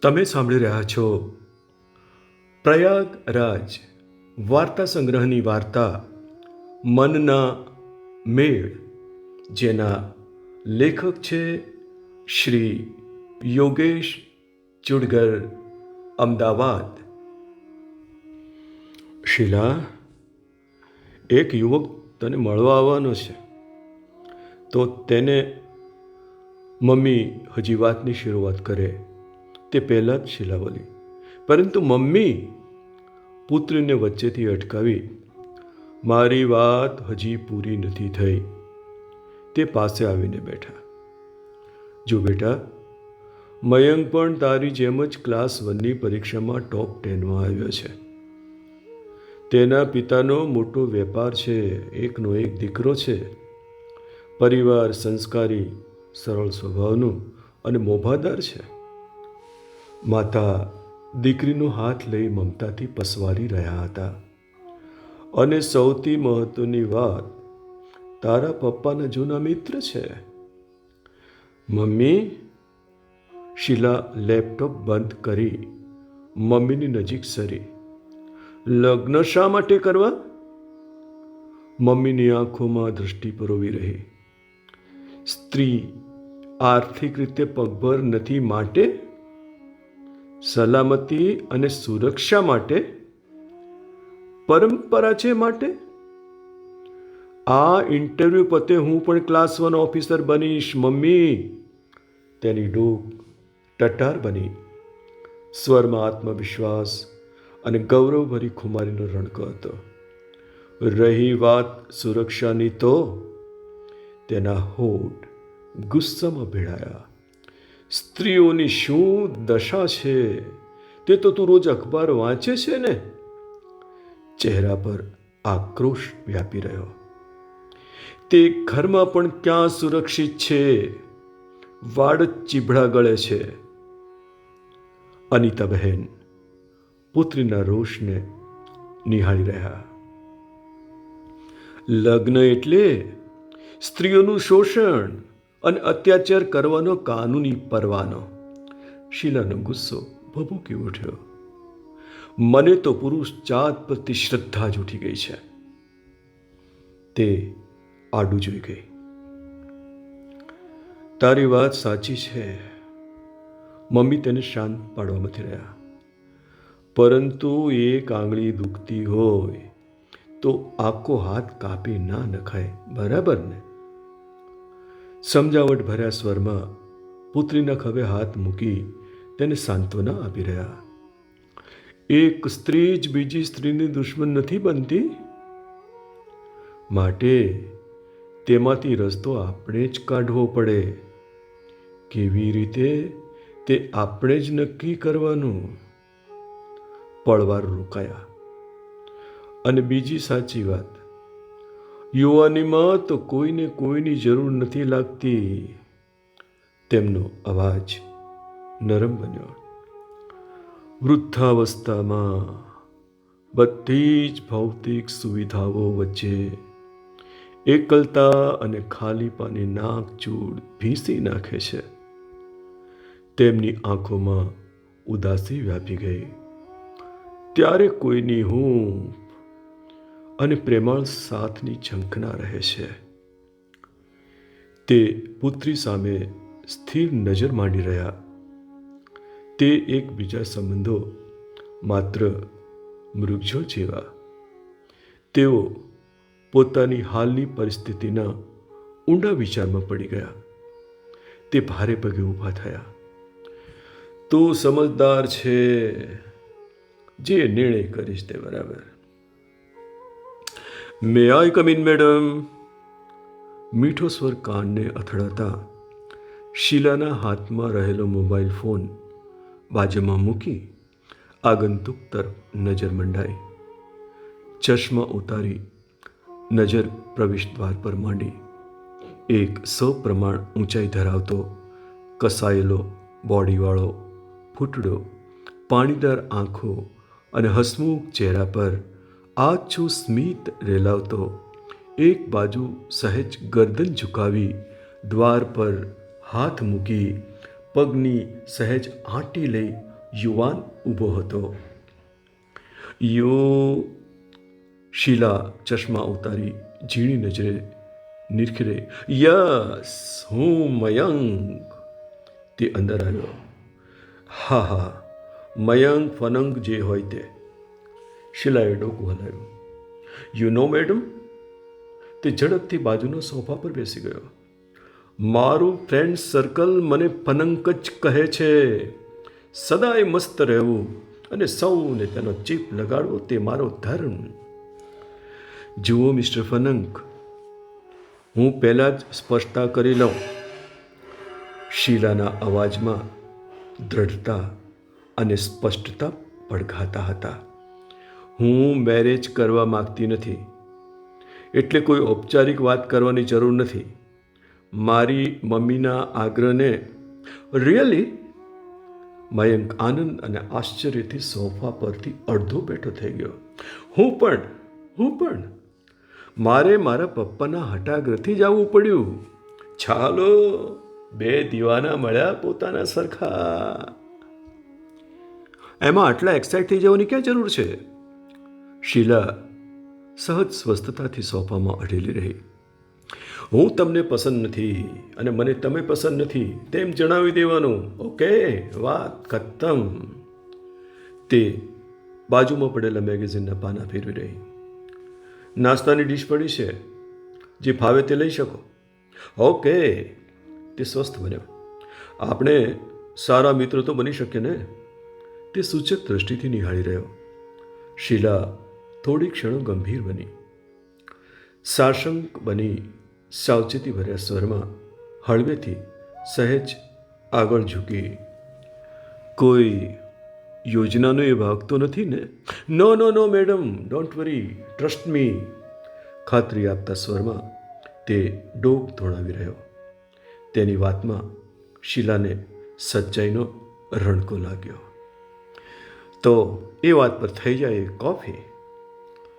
તમે સાંભળી રહ્યા છો પ્રયાગરાજ વાર્તા સંગ્રહની વાર્તા મનના મેળ, જેના લેખક છે શ્રી યોગેશ ચુડગર, અમદાવાદ. શીલા, એક યુવક તને મળવા આવવાનો છે, તો તેને મમ્મી હજી વાતની શરૂઆત કરે તે પહેલાં જ શીલા બોલી. પરંતુ મમ્મી પુત્રીને વચ્ચેથી અટકાવી, મારી વાત હજી પૂરી નથી થઈ. તે પાસે આવીને બેઠા. જો બેટા, મયંક પણ તારી જેમ જ ક્લાસ 1ની પરીક્ષામાં ટોપ 10માં આવ્યો છે. તેના પિતાનો મોટો વેપાર છે, એકનો એક દીકરો છે. પરિવાર સંસ્કારી, સરળ સ્વભાવનું અને મોભાદાર છે. માતા દીકરીનો હાથ લઈ મમતાથી પસવારી રહ્યા હતા. અને સૌથી મહત્વની વાત, તારા પપ્પાના જૂના મિત્ર છે. મમ્મી, શીલા લેપટોપ બંધ કરી મમ્મીની નજીક સરી. લગ્ન શા માટે કરવા? મમ્મીની આંખોમાં દૃષ્ટિ પરોવી રહી. સ્ત્રી આર્થિક રીતે પગભર નથી માટે? સલામતી અને સુરક્ષા માટે? પરંપરા છે માટે? આ ઇન્ટરવ્યૂ પતે હું પણ ક્લાસ 1 ઓફિસર બનીશ મમ્મી. તેની ડૂક ટટાર બની. સ્વરમાં આત્મવિશ્વાસ અને ગૌરવભરી ખુમારીનો રણકો હતો. રહી વાત સુરક્ષાની તો તેના હોઠ ગુસ્સામાં ભેળાયા. સ્ત્રીઓની શું દશા છે તે તો તું રોજ અખબાર વાંચે છે ને? ચહેરા પર આક્રોશ વ્યાપી રહ્યો. તે ઘરમાં પણ ક્યાં સુરક્ષિત છે? વાડ ચીભડા ગળે છે. અનિતા બહેન પુત્રીના રોષને નિહાળી રહ્યા. લગ્ન એટલે સ્ત્રીઓનું શોષણ અને અત્યાચાર કરવાનો કાનૂની પરવાનો. શીલાનો ગુસ્સો ભભૂકી ઉઠ્યો. મને તો પુરુષ જાત પ્રતિ શ્રદ્ધા જ ઉઠી ગઈ છે. તે આડું જોઈ ગઈ. તારી વાત સાચી છે. મમ્મી તેને શાંત પાડવામાંથી રહ્યા. પરંતુ એક આંગળી દુખતી હોય તો આખો હાથ કાપી ના નખાય, બરાબર ને? સમજાવટ ભર્યા સ્વરમાં પુત્રીના ખભે હાથ મૂકી તેને સાંત્વના આપી રહ્યા. એક સ્ત્રી જ બીજી સ્ત્રીની દુશ્મન નથી બનતી. માટે તેમાંથી રસ્તો આપણે જ કાઢવો પડે. કેવી રીતે તે આપણે જ નક્કી કરવાનું. પળવાર રોકાયા. અને બીજી સાચી વાત, યુવાનીમાં તો કોઈને કોઈની જરૂર નથી લાગતી. તેમનો અવાજ નરમ બન્યો. વૃદ્ધાવસ્થામાં બધી જ ભૌતિક સુવિધાઓ વચ્ચે એકલતા અને ખાલીપાની નાકચૂડ ભીંસી નાખે છે. તેમની આંખોમાં ઉદાસી વ્યાપી ગઈ. ત્યારે કોઈની હૂંફ અને પ્રેમાળ સાથની ઝંખના રહે છે. તે પુત્રી સામે સ્થિર નજર માંડી રહ્યા. તે એકબીજા સંબંધો માત્ર મૃગજળ જેવા. તેઓ પોતાની હાલની પરિસ્થિતિના ઊંડા વિચારમાં પડી ગયા. તે ભારે પગે ઊભા થયા. તું સમજદાર છે. જે નિર્ણય કરીશ તે બરાબર. મે આઈ કમ ઇન મેડમ? મીઠો સ્વર કાનને અથડાતા શીલાના હાથમાં રહેલો મોબાઈલ ફોન બાજુમાં મૂકી આગંતુક તરફ નજર મંડાઈ. ચશ્મા ઉતારી નજર પ્રવેશ દ્વાર પર માંડી. એક સપ્રમાણ ઊંચાઈ ધરાવતો, કસાયેલો બોડીવાળો, ફૂટડો, પાણીદાર આંખો અને હસમુખ ચહેરા પર આછું સ્મિત રેલાવતો, એક બાજુ સહેજ ગરદન ઝુકાવી દ્વાર પર હાથ મૂકી પગની સહેજ આંટી લઈ યુવાન ઊભો હતો. શીલા ચશ્મા ઉતારી ઝીણી નજરે નિરખી. યસ, હું મયંક. તે અંદર આવ્યો. હા હા, મયંક ફનંગ જે હોય તે. શીલાએ ડોકું હલાવ્યું. You know madam. તે ઝડપથી બાજુનો સોફા પર બેસી ગયો. મારું ફ્રેન્ડ સર્કલ મને ફનંક જ કહે છે. સદાય મસ્ત રહેવું અને સૌને તેનો ચીપ લગાડવો તે મારો ધર્મ. જુઓ મિસ્ટર ફનંક, હું પહેલાં જ સ્પષ્ટતા કરી લઉં. શીલાના અવાજમાં દ્રઢતા અને સ્પષ્ટતા પડઘાતા હતા. હું મેરેજ કરવા માગતી નથી, એટલે કોઈ ઔપચારિક વાત કરવાની જરૂર નથી. મારી મમ્મીના આગ્રહને. રિયલી? મયંક આનંદ અને આશ્ચર્યથી સોફા પરથી અડધો બેઠો થઈ ગયો. હું પણ મારે મારા પપ્પાના હઠાગ્રહથી જ આવવું પડ્યું. ચાલો, બે દીવાના મળ્યા પોતાના સરખા. એમાં આટલા એક્સાઇટ થઈ જવાની ક્યાં જરૂર છે? શીલા સહજ સ્વસ્થતાથી સોફામાં અઢેલી રહી. હું તમને પસંદ નથી અને મને તમે પસંદ નથી તેમ જણાવી દેવાનું. ઓકે, વાત ખતમ. તે બાજુમાં પડેલા મેગેઝિનના પાના ફેરવી રહી. નાસ્તાની ડીશ પડી છે, જે ફાવે તે લઈ શકો. ઓકે. તે સ્વસ્થ બન્યો. આપણે સારા મિત્રો તો બની શકીએ ને? તે સૂચક દ્રષ્ટિથી નિહાળી રહ્યો. શીલા થોડી ક્ષણો ગંભીર બની. સાશંક બની સાવચેતી ભર્યા સ્વરમાં હળવેથી સહેજ આગળ ઝૂકી. કોઈ યોજનાનો એ ભાગ તો નથી ને? No no no madam, don't worry, trust me. ખાતરી આપતા સ્વરમાં તે ડોક ધોળાવી રહ્યો. તેની વાતમાં શીલાને સચ્ચાઈનો રણકો લાગ્યો. તો એ વાત પર થઈ જાય એક કોફી.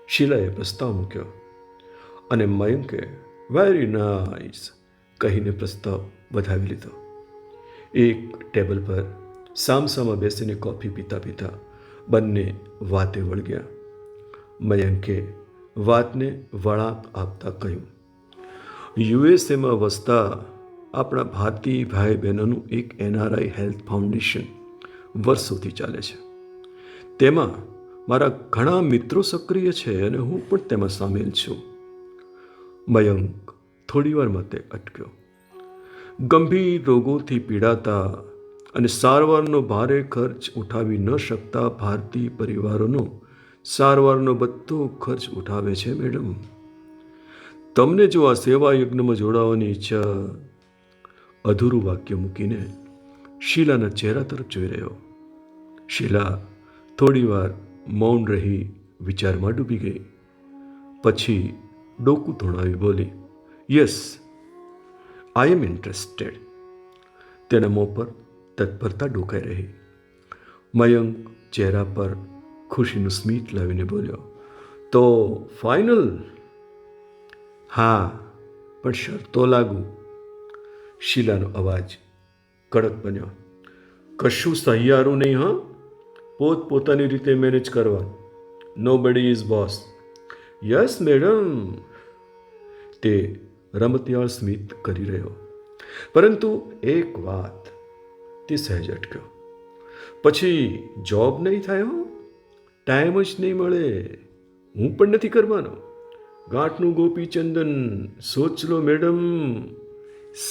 શીલાએ પ્રસ્તાવ મૂક્યો અને મયંકે વેરી નાઇસ કહીને પ્રસ્તાવ વધાવી લીધો. એક ટેબલ પર સામસામા બેસીને કોફી પીતા પીતા બંને વાતે વળગ્યા. મયંકે વાતને વળાંક આપતા કહ્યું, યુએસએમાં વસતા આપણા ભારતીય ભાઈ બહેનોનું એક NRI હેલ્થ ફાઉન્ડેશન વર્ષોથી ચાલે છે. તેમાં મારા ઘણા મિત્રો સક્રિય છે અને હું પણ તેમાં સામેલ છું. મયંક થોડીવાર માટે અટક્યો. ગંભીર રોગોથી પીડાતા અને સારવારનો ભારે ખર્ચ ઉઠાવી ન શકતા ભારતીય પરિવારોનો સારવારનો બધો ખર્ચ ઉઠાવે છે મેડમ. તમને જો આ સેવા યજ્ઞમાં જોડાવાની ઈચ્છા. અધૂરું વાક્ય મૂકીને શીલાના ચહેરા તરફ જોઈ રહ્યો. શીલા થોડીવાર મૌન રહી વિચારમાં ડૂબી ગઈ. પછી ડોકું ધોણાવી બોલી, યસ, આઈ એમ ઇન્ટરેસ્ટેડ. તેના મોં પર તત્પરતા ડોકાઈ રહી. મયંક ચહેરા પર ખુશીનું સ્મિત લાવીને બોલ્યો, તો ફાઇનલ? હા, પણ શરતો લાગુ. શીલાનો અવાજ કડક બન્યો. કશું સહિયારું નહીં, હા? પોતપોતાની રીતે મેનેજ કરવા. નો બડી ઇઝ બોસ. Yes madam. તે રમતિયાળ સ્મિત કરી રહ્યો. પરંતુ એક વાત. તે સહેજ અટક્યો. પછી જોબ નહીં થાય હો. ટાઈમ જ નહીં મળે. હું પણ નથી કરવાનો. ગાંઠનું ગોપીચંદન. સોચ લો મેડમ.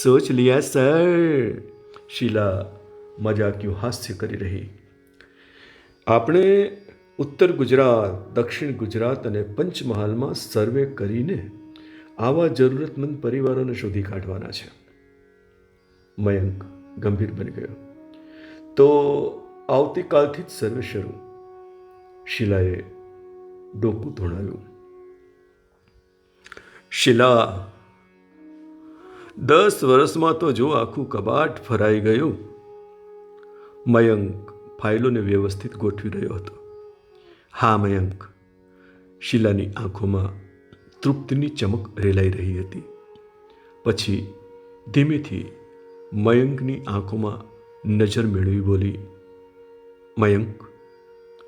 સોચ લિયા સર. શીલા મજાકિયું હાસ્ય કરી રહી. આપણે ઉત્તર ગુજરાત, દક્ષિણ ગુજરાત અને પંચમહાલમાં સર્વે કરીને આવા જરૂરતમંદ પરિવારોને શોધી કાઢવાના છે. મયંક ગંભીર બની ગયો. તો આવતીકાલથી જ સર્વે શરૂ. શીલાએ ડોકું ધોણાવ્યું. શીલા, 10 વર્ષમાં તો જો આખું કબાટ ફરાઈ ગયું. મયંક ફાઇલોને વ્યવસ્થિત ગોઠવી રહ્યો હતો. હા મયંક. શીલાની આંખોમાં તૃપ્તિની ચમક રેલાઈ રહી હતી. પછી ધીમેથી મયંકની આંખોમાં નજર મેળવી બોલી, મયંક,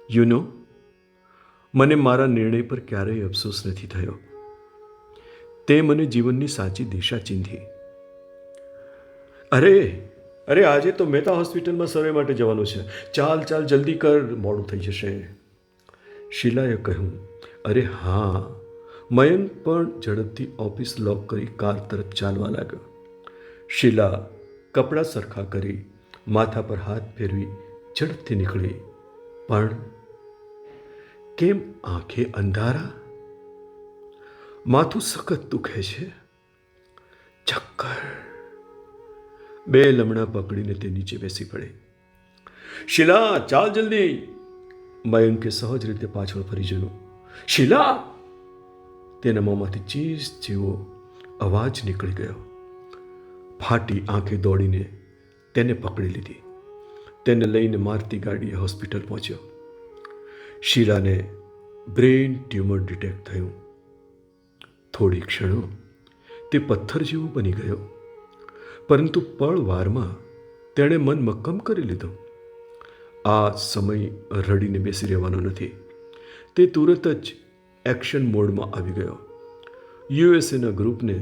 યુ નો, મને મારા નિર્ણય પર ક્યારેય અફસોસ નથી થયો. તે મને જીવનની સાચી દિશા ચીંધી. અરે અરે, આજે તો મહેતા હોસ્પિટલમાં સર્વે માટે જવાનું છે. ચાલ ચાલ, જલ્દી કર, મોડું થઈ જશે. શીલાએ કહ્યું. અરે હા. મયંક પણ ઝડપથી ઓફિસ લોક કરી કાર તરફ ચાલવા લાગ્યો. શીલા કપડાં સરખા કરી, માથા પર હાથ ફેરવી ઝડપથી નીકળી. પણ કેમ આંખે અંધારા? માથું સખત દુખે છે. ચક્કર. બે લમણા પકડીને તે નીચે બેસી પડી. શીલા, ચાલ જલ્દી. મયંકે સહજ રીતે પાછળ ફરી જોયું. શીલા! તેના મોંમાંથી ચીસ જેવો અવાજ નીકળી ગયો. ફાટી આંખે દોડીને તેને પકડી લીધી. તેને લઈને મારતી ગાડીએ હોસ્પિટલ પહોંચ્યો. શીલાને બ્રેઇન ટ્યુમર ડિટેક્ટ થયું. થોડી ક્ષણો તે પથ્થર જેવું બની ગયો, પરંતુ પળવારમાં તેણે મન મક્કમ કરી લીધું. આ સમય રડીને બેસી રહેવાનો નથી. તે તુરત જ એક્શન મોડમાં આવી ગયો. યુએસએના ગ્રુપને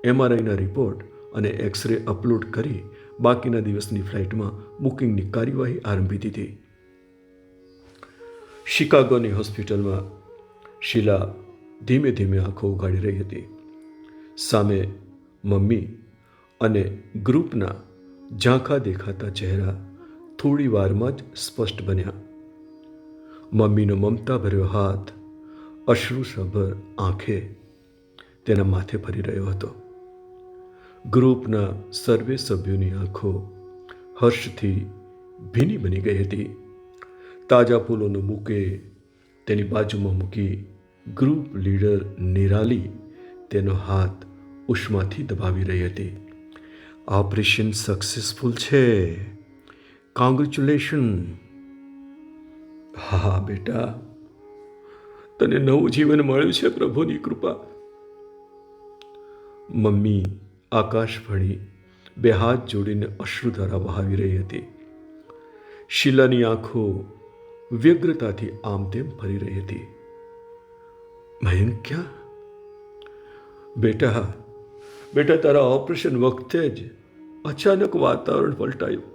એમઆરઆઈના રિપોર્ટ અને એક્સરે અપલોડ કરી બાકીના દિવસની ફ્લાઇટમાં બુકિંગની કાર્યવાહી આરંભી દીધી. શિકાગોની હોસ્પિટલમાં શીલા ધીમે ધીમે આંખો ઉઘાડી રહી હતી. સામે મમ્મી અને ગ્રુપના ઝાંખા દેખાતા ચહેરા થોડી વારમાં જ સ્પષ્ટ બન્યા. મમ્મીનો મમતા ભર્યો હાથ અશ્રુસભર આંખે તેના માથે ફરી રહ્યો હતો. ગ્રુપના સર્વે સભ્યોની આંખો હર્ષથી ભીની બની ગઈ હતી. તાજા ફૂલોનો બુકે તેની બાજુમાં મૂકી ગ્રુપ લીડર નિરાલી તેનો હાથ ઉષ્માથી દબાવી રહી હતી. ઓપરેશન સક્સેસફુલ છે. કોંગ્રેચ્યુલેશન. હા બેટા, તને નવું જીવન મળ્યું છે, પ્રભુની કૃપા. મમ્મી આકાશ ભણી બે હાથ જોડીને અશ્રુધારા વહાવી રહી હતી. શીલાની આંખો વ્યગ્રતાથી આમ તેમ ફરી રહી હતી. મયંક ક્યાં? બેટા, તારા ઓપરેશન વખતે જ અચાનક વાતાવરણ પલટાયું.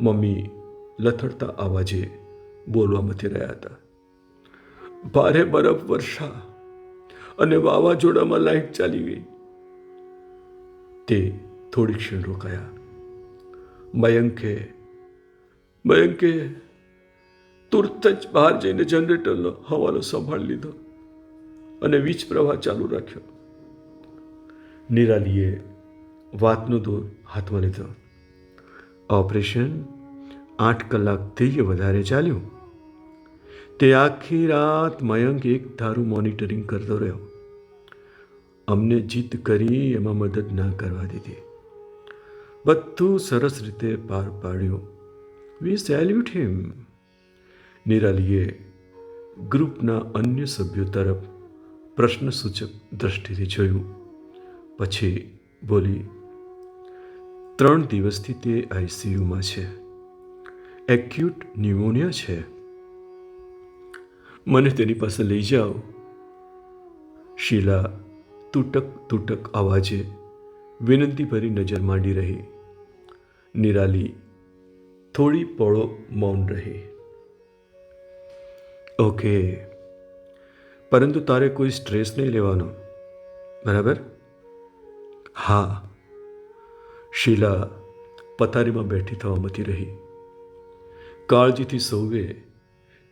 મમ્મી લથડતા અવાજે બોલવા મથી રહ્યા હતા. ભારે બરફ વર્ષા અને વાવાઝોડામાં લાઈટ ચાલી ગઈ. તે થોડી ક્ષણ રોકાયા. મયંકે તુરત જ બહાર જઈને જનરેટરનો હવાલો સંભાળી લીધો અને વીજ પ્રવાહ ચાલુ રાખ્યો. નિરાલીએ વાતનો દોર હાથમાં લીધો. ઓપરેશન 8 કલાકથી વધારે ચાલ્યું. તે આખી રાત મયંક એક ધારું મોનિટરિંગ કરતો રહ્યો. અમને જીત કરી એમાં મદદ ના કરવા દીધી. બધું સરસ રીતે પાર પાડ્યું. વી સેલ્યુટ હિમ. નિરાલીએ ગ્રુપના અન્ય સભ્યો તરફ પ્રશ્નસૂચક દ્રષ્ટિથી જોયું. પછી બોલી, 3 દિવસથી તે આઈસીયુમાં છે. એક્યુટ ન્યુમોનિયા છે. મને તેની પાસે લઈ જાઓ. શીલા તૂટક અવાજે વિનંતી ભરી નજર માંડી રહી. નિરાલી થોડી પળો મૌન રહી. ઓકે, પરંતુ તારે કોઈ સ્ટ્રેસ નહીં લેવાનો, બરાબર? હા. શીલા પથારીમાં બેઠી થવા મથી રહી. કાળજીથી સૌએ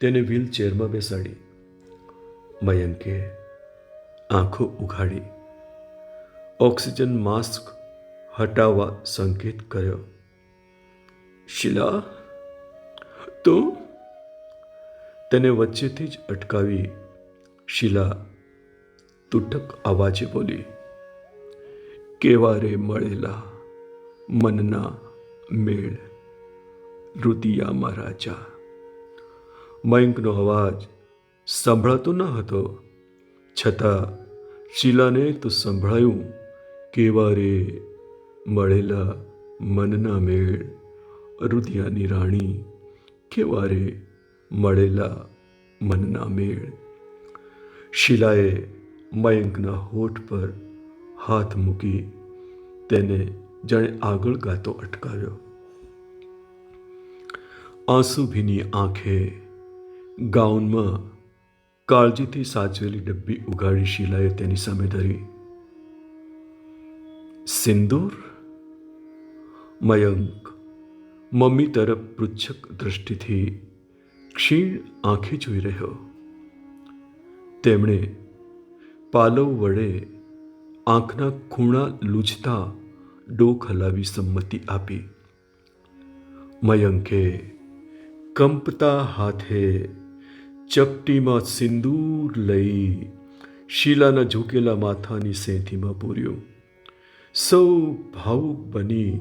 તેને વ્હીલચેરમાં બેસાડી. મયંકે આંખો ઉઘાડી ઓક્સિજન માસ્ક હટાવવા સંકેત કર્યો. શીલા, તો તેને વચ્ચેથી જ અટકાવી શીલા તૂટક અવાજે બોલી, કેવા રે મળેલા મનના મેળ રુદિયામાં રાજા. મયંકનો અવાજ સંભળાતો ન હતો, છતાં શીલાને તો સંભળાયું. કેવા રે મળેલા મનના મેળ રુદિયાની રાણી કે વારે મળેલા મનના મેળ. શીલાએ મયંકના હોઠ પર હાથ મૂકી તેને જાણે આગળ ગાતો અટકાવ્યો. આંસુ ભીની આંખે ગાઉનમાં કાળજીથી સાચવેલી ડબ્બી ઉગાડી શીલાએ તેની સામે ધરી. સિંદૂર? મયંક મમ્મી તરફ પૃચ્છક દૃષ્ટિથી ક્ષીણ આંખે જોઈ રહ્યો. તેમણે પાલવ વડે આંખના ખૂણા લૂછતા ડોક હલાવી સંમતિ આપી. મયંકે કંપતા હાથે ચપટીમાં સિંદૂર લઈ શીલાના ઝૂકેલા માથાની સેંથીમાં પૂર્યું. સૌ ભાવુક બની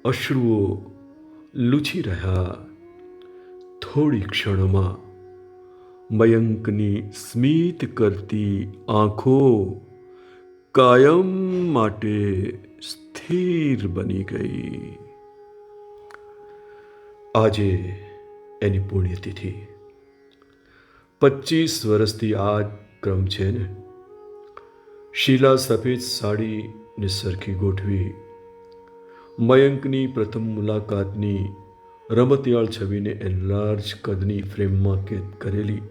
અશ્રુઓ લૂછી રહ્યા. થોડી ક્ષણોમાં મયંકની સ્મિત કરતી આંખો કાયમ માટે સ્થિર બની ગઈ. આજે એની પુણ્યતિથિ. 25 વર્ષથી આ જ ક્રમ છે ને. શીલા સફેદ સાડીને સરખી ગોઠવી મયંકની પ્રથમ મુલાકાતની રમતિયાળ છબીને એનલાર્જ કદની ફ્રેમમાં કેદ કરેલી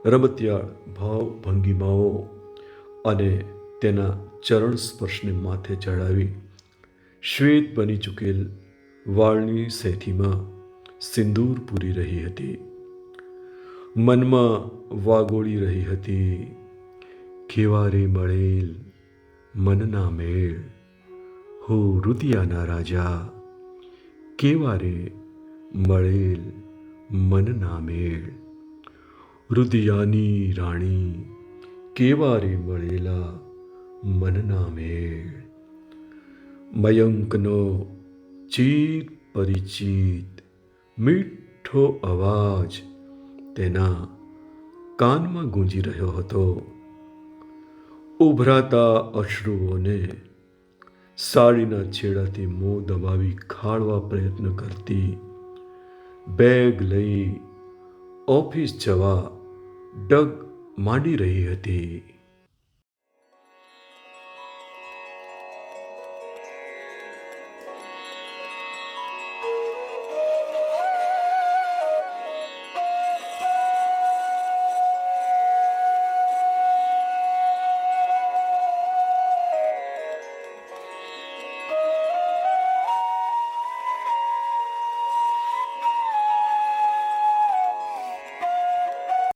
રમતિયાળ ભાવ ભંગીમાઓ અને તેના ચરણ સ્પર્શને માથે ચડાવી શ્વેત બની ચૂકેલ વાળની સેથીમાં સિંદૂર પૂરી રહી હતી. મનમાં વાગોળી રહી હતી, કેવારે મળેલ મનના મેળ, હો રુદિયાના રાજા, કેવારે મળેલ મનના મેળ. રુદિયાની રાણી, કેવારે મળેલા મનના મેળ. મયંકનો ચિર પરિચિત મીઠો અવાજ તેના કાનમાં ગૂંજી રહ્યો હતો. ઉભરાતા અશ્રુઓને સાડીના છેડાથી મોં દબાવી ખાળવા પ્રયત્ન કરતી બેગ લઈ ઓફિસ જવા ડગ માંડી રહી હતી.